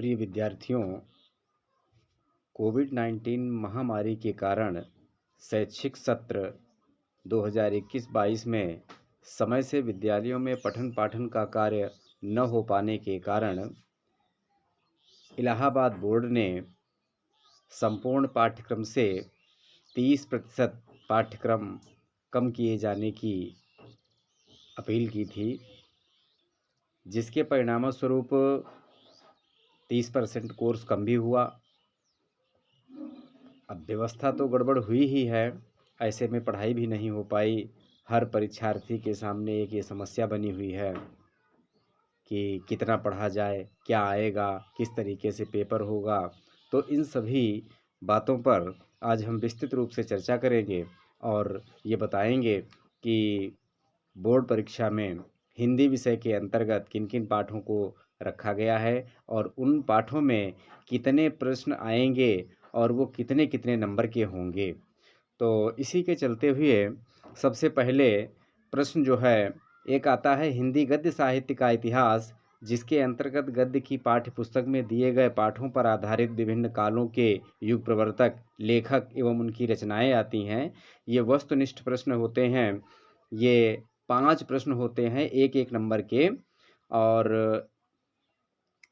प्रिय विद्यार्थियों, कोविड-19 महामारी के कारण शैक्षिक सत्र 2021-22 में समय से विद्यालयों में पठन-पाठन का कार्य न हो पाने के कारण इलाहाबाद बोर्ड ने संपूर्ण पाठ्यक्रम से 30% पाठ्यक्रम कम किए जाने की अपील की थी, जिसके परिणामस्वरूप 30% कोर्स कम भी हुआ। अब व्यवस्था तो गड़बड़ हुई ही है, ऐसे में पढ़ाई भी नहीं हो पाई। हर परीक्षार्थी के सामने एक ये समस्या बनी हुई है कि कितना पढ़ा जाए, क्या आएगा, किस तरीके से पेपर होगा। तो इन सभी बातों पर आज हम विस्तृत रूप से चर्चा करेंगे और ये बताएंगे कि बोर्ड परीक्षा में हिंदी विषय के अंतर्गत किन किन पाठों को रखा गया है और उन पाठों में कितने प्रश्न आएंगे और वो कितने कितने नंबर के होंगे। तो इसी के चलते हुए सबसे पहले प्रश्न जो है एक आता है हिंदी गद्य साहित्य का इतिहास, जिसके अंतर्गत गद्य की पाठ्य पुस्तक में दिए गए पाठों पर आधारित विभिन्न कालों के युग प्रवर्तक, लेखक एवं उनकी रचनाएं आती हैं। ये वस्तुनिष्ठ प्रश्न होते हैं। ये 5 प्रश्न होते हैं एक एक नंबर के। और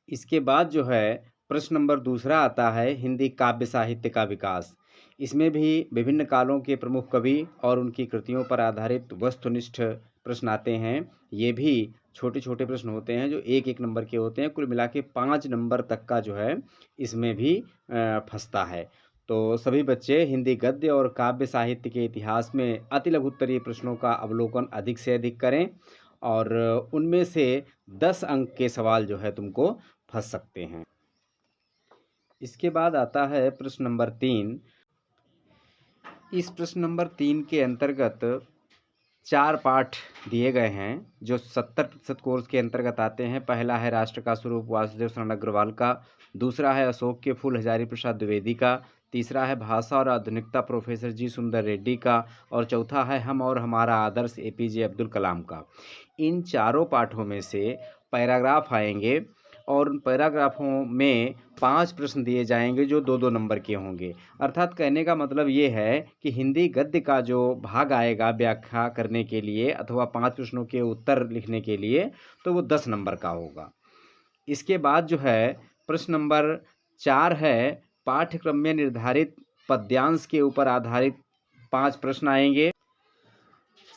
इसके बाद जो है प्रश्न नंबर दूसरा आता है हिंदी काव्य साहित्य का विकास। इसमें भी विभिन्न कालों के प्रमुख कवि और उनकी कृतियों पर आधारित वस्तुनिष्ठ प्रश्न आते हैं। ये भी छोटे छोटे प्रश्न होते हैं जो एक एक नंबर के होते हैं। कुल मिला के 5 नंबर तक का जो है इसमें भी फंसता है। तो सभी बच्चे हिंदी गद्य और काव्य साहित्य के इतिहास में अति लघु उत्तरीय प्रश्नों का अवलोकन अधिक से अधिक करें और उनमें से 10 अंक के सवाल जो है तुमको फंस सकते हैं। इसके बाद आता है प्रश्न नंबर 3। इस प्रश्न नंबर 3 के अंतर्गत 4 पाठ दिए गए हैं जो 70% कोर्स के अंतर्गत आते हैं। पहला है राष्ट्र का स्वरूप वासुदेव शरण अग्रवाल का, दूसरा है अशोक के फूल हजारी प्रसाद द्विवेदी का, तीसरा है भाषा और आधुनिकता प्रोफेसर जी सुंदर रेड्डी का और चौथा है हम और हमारा आदर्श एपीजे अब्दुल कलाम का। इन चारों पाठों में से पैराग्राफ आएंगे और उन पैराग्राफों में 5 प्रश्न दिए जाएंगे जो 2-2 नंबर के होंगे। अर्थात कहने का मतलब ये है कि हिंदी गद्य का जो भाग आएगा व्याख्या करने के लिए अथवा 5 प्रश्नों के उत्तर लिखने के लिए, तो वो 10 नंबर का होगा। इसके बाद जो है प्रश्न नंबर 4 है पाठ्यक्रम में निर्धारित पद्यांश के ऊपर आधारित 5 प्रश्न आएंगे।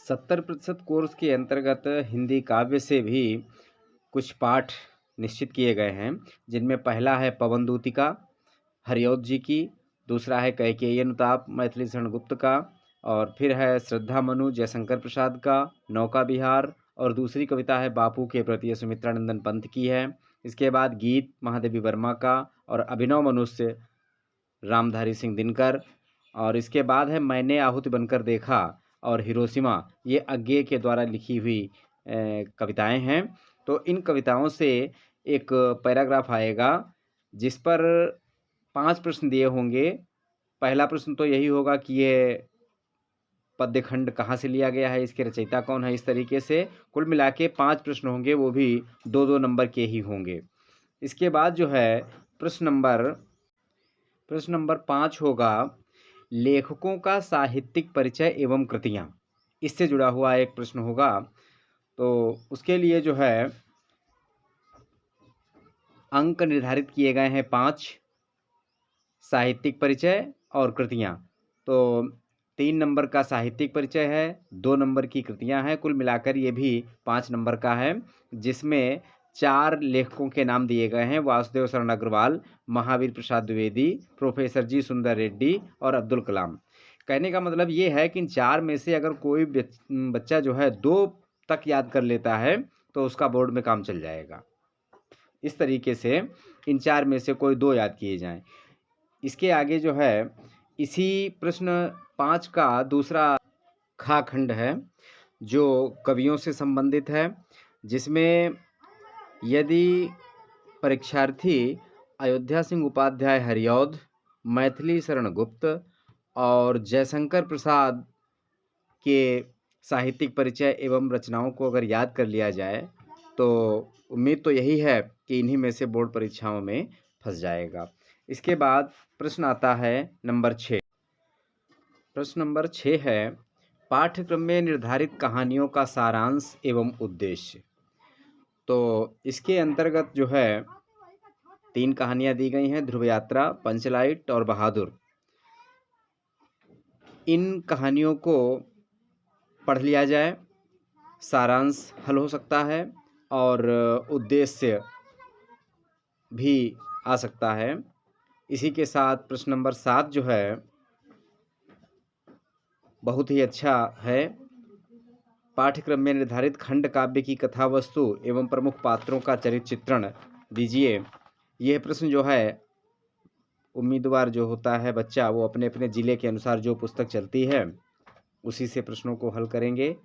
70% कोर्स के अंतर्गत हिंदी काव्य से भी कुछ पाठ निश्चित किए गए हैं, जिनमें पहला है पवन दूतिका हरिऔध जी की, दूसरा है कैकेयी अनुताप मैथिली शरण गुप्त का, और फिर है श्रद्धा मनु जयशंकर प्रसाद का नौका विहार, और दूसरी कविता है बापू के प्रति सुमित्रानंदन पंत की है। इसके बाद गीत महादेवी वर्मा का और अभिनव मनुष्य रामधारी सिंह दिनकर, और इसके बाद है मैंने आहुति बनकर देखा और हिरोशिमा, ये अज्ञे के द्वारा लिखी हुई कविताएं हैं। तो इन कविताओं से एक पैराग्राफ आएगा जिस पर 5 प्रश्न दिए होंगे। पहला प्रश्न तो यही होगा कि ये पद्य खंड कहाँ से लिया गया है, इसके रचयिता कौन है, इस तरीके से कुल मिला के 5 प्रश्न होंगे, वो भी 2-2 नंबर के ही होंगे। इसके बाद जो है प्रश्न नंबर 5 होगा लेखकों का साहित्यिक परिचय एवं कृतियाँ। इससे जुड़ा हुआ एक प्रश्न होगा। तो उसके लिए जो है अंक निर्धारित किए गए हैं 5, साहित्यिक परिचय और कृतियाँ। तो 3 नंबर का साहित्यिक परिचय है, 2 नंबर की कृतियाँ हैं, कुल मिलाकर ये भी 5 नंबर का है, जिसमें 4 लेखकों के नाम दिए गए हैं वासुदेव शरण अग्रवाल, महावीर प्रसाद द्विवेदी, प्रोफेसर जी सुंदर रेड्डी और अब्दुल कलाम। कहने का मतलब ये है कि इन 4 में से अगर कोई बच्चा जो है 2 तक याद कर लेता है तो उसका बोर्ड में काम चल जाएगा। इस तरीके से इन 4 में से कोई 2 याद किए जाएं। इसके आगे जो है इसी प्रश्न 5 का दूसरा खा खंड है जो कवियों से संबंधित है, जिसमें यदि परीक्षार्थी अयोध्या सिंह उपाध्याय हरिऔध, मैथिली शरण गुप्त और जयशंकर प्रसाद के साहित्यिक परिचय एवं रचनाओं को अगर याद कर लिया जाए तो उम्मीद तो यही है कि इन्हीं में से बोर्ड परीक्षाओं में फंस जाएगा। इसके बाद प्रश्न आता है नंबर 6। प्रश्न नंबर 6 है, पाठ्यक्रम में निर्धारित कहानियों का सारांश एवं उद्देश्य। तो इसके अंतर्गत जो है 3 कहानियां दी गई हैं, ध्रुव यात्रा, पंचलाइट और बहादुर। इन कहानियों को पढ़ लिया जाए, सारांश हल हो सकता है और उद्देश्य भी आ सकता है। इसी के साथ प्रश्न नंबर 7 जो है बहुत ही अच्छा है। पाठ्यक्रम में निर्धारित खंड काव्य की कथा वस्तु एवं प्रमुख पात्रों का चरित्र चित्रण दीजिए। यह प्रश्न जो है उम्मीदवार जो होता है बच्चा, वो अपने अपने ज़िले के अनुसार जो पुस्तक चलती है उसी से प्रश्नों को हल करेंगे।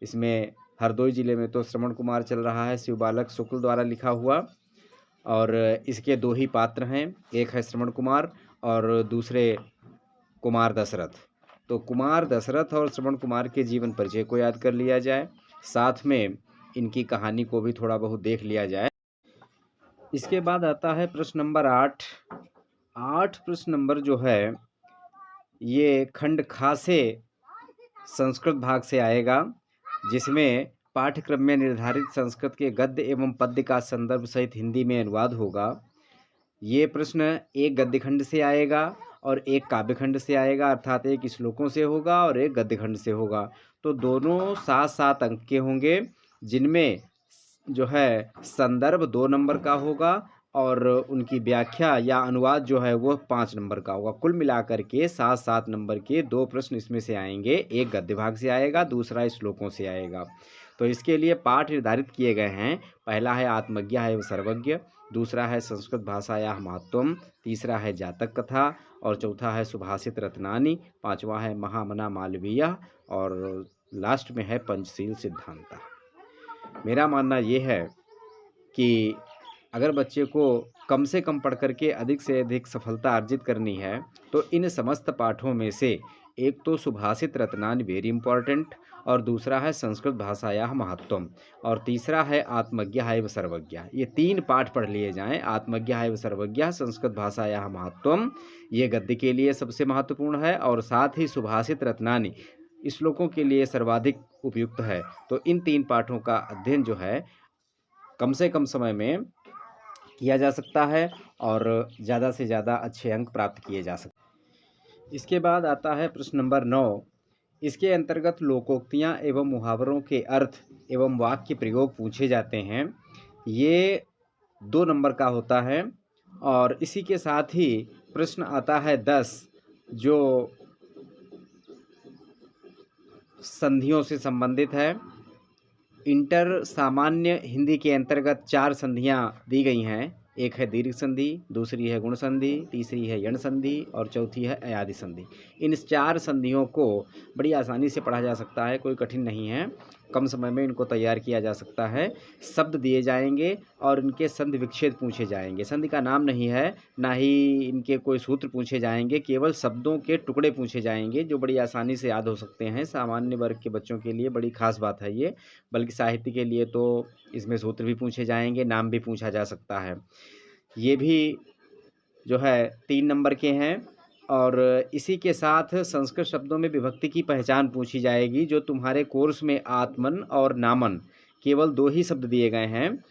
इसमें हरदोई ज़िले में तो श्रवण कुमार चल रहा है, शिव बालक शुक्ल द्वारा लिखा हुआ, और इसके 2 ही पात्र हैं, एक है श्रवण कुमार और दूसरे कुमार दशरथ। तो कुमार दशरथ और श्रवण कुमार के जीवन परिचय को याद कर लिया जाए, साथ में इनकी कहानी को भी थोड़ा बहुत देख लिया जाए। इसके बाद आता है प्रश्न नंबर 8। 8 प्रश्न नंबर जो है ये खंड खा से संस्कृत भाग से आएगा, जिसमें पाठ्यक्रम में निर्धारित संस्कृत के गद्य एवं पद्य का संदर्भ सहित हिंदी में अनुवाद होगा। ये प्रश्न एक गद्य खंड से आएगा और एक काव्य खंड से आएगा, अर्थात एक श्लोकों से होगा और एक गद्य खंड से होगा। तो दोनों 7-7 अंक के होंगे, जिनमें जो है संदर्भ 2 नंबर का होगा और उनकी व्याख्या या अनुवाद जो है वो 5 नंबर का होगा। कुल मिलाकर के 7-7 नंबर के 2 प्रश्न इसमें से आएंगे, एक गद्य भाग से आएगा, दूसरा श्लोकों से आएगा। तो इसके लिए पाठ निर्धारित किए गए हैं। पहला है आत्मज्ञा एवं सर्वज्ञ, दूसरा है संस्कृत भाषायाः महत्त्वम, तीसरा है जातक कथा और चौथा है सुभाषित रत्नानि, पांचवा है महामना मालवीय और लास्ट में है पंचशील सिद्धांत। मेरा मानना ये है कि अगर बच्चे को कम से कम पढ़ करके अधिक से अधिक सफलता अर्जित करनी है तो इन समस्त पाठों में से एक तो सुभाषित रत्नानि वेरी इंपॉर्टेंट, और दूसरा है संस्कृत भाषायाः महत्त्वम, और तीसरा है आत्मज्ञा एवं सर्वज्ञ। ये 3 पाठ पढ़ लिए जाएं, आत्मज्ञा एवं सर्वज्ञ, संस्कृत भाषायाः महत्त्वम, ये गद्य के लिए सबसे महत्वपूर्ण है, और साथ ही सुभाषित रत्नानि श्लोकों के लिए सर्वाधिक उपयुक्त है। तो इन 3 पाठों का अध्ययन जो है कम से कम समय में किया जा सकता है और ज़्यादा से ज़्यादा अच्छे अंक प्राप्त किए जा सकते हैं। इसके बाद आता है प्रश्न नंबर 9। इसके अंतर्गत लोकोक्तियाँ एवं मुहावरों के अर्थ एवं वाक्य प्रयोग पूछे जाते हैं। ये 2 नंबर का होता है और इसी के साथ ही प्रश्न आता है 10, जो संधियों से संबंधित है। इंटर सामान्य हिंदी के अंतर्गत 4 संधियां दी गई हैं। एक है दीर्घ संधि, दूसरी है गुण संधि, तीसरी है यण संधि और चौथी है अयादि संधि। इन 4 संधियों को बड़ी आसानी से पढ़ा जा सकता है, कोई कठिन नहीं है, कम समय में इनको तैयार किया जा सकता है। शब्द दिए जाएंगे और इनके संधि विच्छेद पूछे जाएंगे। संधि का नाम नहीं है, ना ही इनके कोई सूत्र पूछे जाएंगे, केवल शब्दों के टुकड़े पूछे जाएंगे जो बड़ी आसानी से याद हो सकते हैं। सामान्य वर्ग के बच्चों के लिए बड़ी खास बात है ये, बल्कि साहित्य के लिए तो इसमें सूत्र भी पूछे जाएंगे, नाम भी पूछा जा सकता है। ये भी जो है 3 नंबर के हैं और इसी के साथ संस्कृत शब्दों में विभक्ति की पहचान पूछी जाएगी। जो तुम्हारे कोर्स में आत्मन और नामन केवल 2 ही शब्द दिए गए हैं,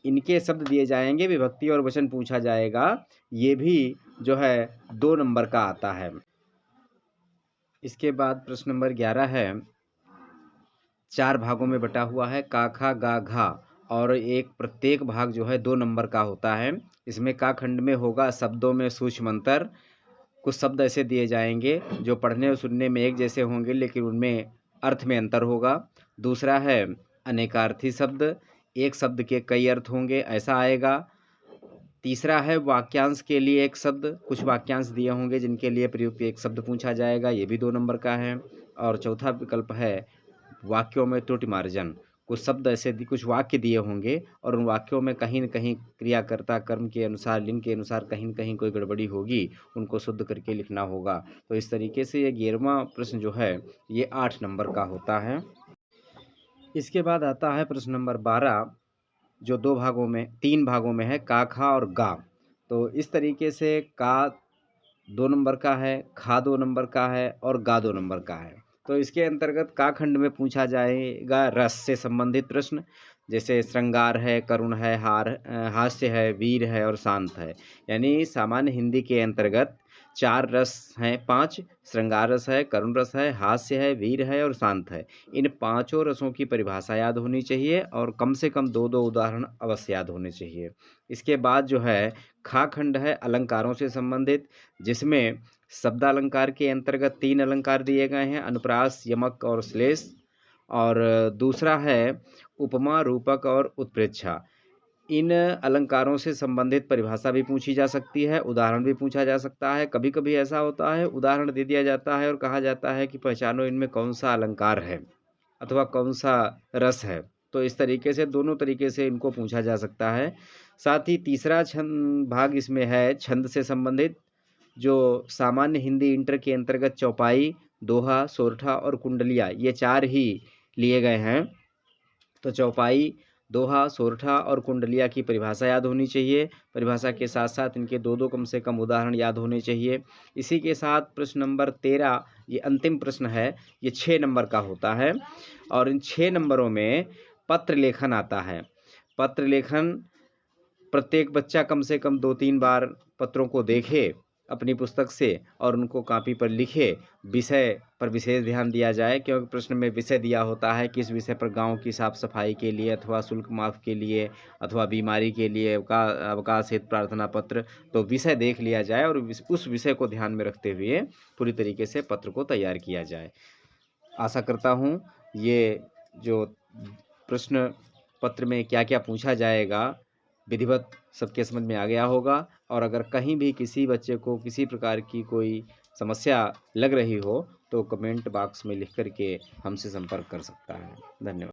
इनके शब्द दिए जाएंगे, विभक्ति और वचन पूछा जाएगा। ये भी जो है 2 नंबर का आता है। इसके बाद प्रश्न नंबर 11 है, 4 भागों में बटा हुआ है, का खा गा घा, और एक प्रत्येक भाग जो है 2 नंबर का होता है। इसमें का खंड में होगा शब्दों में सूक्ष्म अंतर। कुछ शब्द ऐसे दिए जाएंगे जो पढ़ने और सुनने में एक जैसे होंगे लेकिन उनमें अर्थ में अंतर होगा। दूसरा है अनेकार्थी शब्द, एक शब्द के कई अर्थ होंगे, ऐसा आएगा। तीसरा है वाक्यांश के लिए एक शब्द, कुछ वाक्यांश दिए होंगे जिनके लिए प्रयुक्त एक शब्द पूछा जाएगा, ये भी 2 नंबर का है। और चौथा विकल्प है वाक्यों में त्रुटि मार्जन, कुछ शब्द ऐसे कुछ वाक्य दिए होंगे और उन वाक्यों में कहीं न कहीं क्रियाकर्ता कर्म के अनुसार, लिंग के अनुसार कहीं न कहीं कोई गड़बड़ी होगी, उनको शुद्ध करके लिखना होगा। तो इस तरीके से ये 11वां प्रश्न जो है ये 8 नंबर का होता है। इसके बाद आता है प्रश्न नंबर 12। जो 3 भागों में है, का, खा और गा। तो इस तरीके से का 2 नंबर का है, खा 2 नंबर का है और गा 2 नंबर का है। तो इसके अंतर्गत का खंड में पूछा जाएगा रस से संबंधित प्रश्न, जैसे श्रृंगार है, करुण है, हास्य है, वीर है और शांत है। यानी सामान्य हिंदी के अंतर्गत 4 रस हैं, 5 श्रृंगार रस है, करुण रस है, हास्य है, वीर है और शांत है। इन पाँचों रसों की परिभाषा याद होनी चाहिए और कम से कम 2-2 उदाहरण अवश्य याद होने चाहिए। इसके बाद जो है खा खंड है अलंकारों से संबंधित, जिसमें शब्दालंकार के अंतर्गत 3 अलंकार दिए गए हैं, अनुप्रास, यमक और श्लेष। और दूसरा है उपमा, रूपक और उत्प्रेक्षा। इन अलंकारों से संबंधित परिभाषा भी पूछी जा सकती है, उदाहरण भी पूछा जा सकता है। कभी-कभी ऐसा होता है उदाहरण दे दिया जाता है और कहा जाता है कि पहचानो इनमें कौन-सा अलंकार है अथवा कौन-सा रस है। तो इस तरीके से दोनों तरीके से इनको पूछा जा सकता है। साथ ही तीसरा भाग इसमें है छंद से संबंधित, जो सामान्य हिंदी इंटर के अंतर्गत चौपाई, दोहा, सोरठा और कुंडलिया ये 4 ही लिए गए हैं। तो चौपाई, दोहा, सोरठा और कुंडलिया की परिभाषा याद होनी चाहिए। परिभाषा के साथ-साथ इनके 2-2 कम से कम उदाहरण याद होने चाहिए। इसी के साथ प्रश्न नंबर 13 ये अंतिम प्रश्न है, ये 6 नंबर का होता है और इन 6 नंबरों में पत्र लेखन आता है। पत्र लेखन प्रत्येक बच्चा कम से कम 2-3 बार पत्रों को देखे अपनी पुस्तक से और उनको कॉपी पर लिखे। विषय पर विशेष ध्यान दिया जाए, क्योंकि प्रश्न में विषय दिया होता है किस विषय पर गाँव की साफ सफाई के लिए अथवा शुल्क माफ़ के लिए अथवा बीमारी के लिए अवकाश हेतु प्रार्थना पत्र। तो विषय देख लिया जाए और उस विषय को ध्यान में रखते हुए पूरी तरीके से पत्र को तैयार किया जाए। आशा करता हूँ ये जो प्रश्न पत्र में क्या-क्या पूछा जाएगा विधिवत सबके समझ में आ गया होगा। और अगर कहीं भी किसी बच्चे को किसी प्रकार की कोई समस्या लग रही हो तो कमेंट बॉक्स में लिख कर के हमसे संपर्क कर सकता है। धन्यवाद।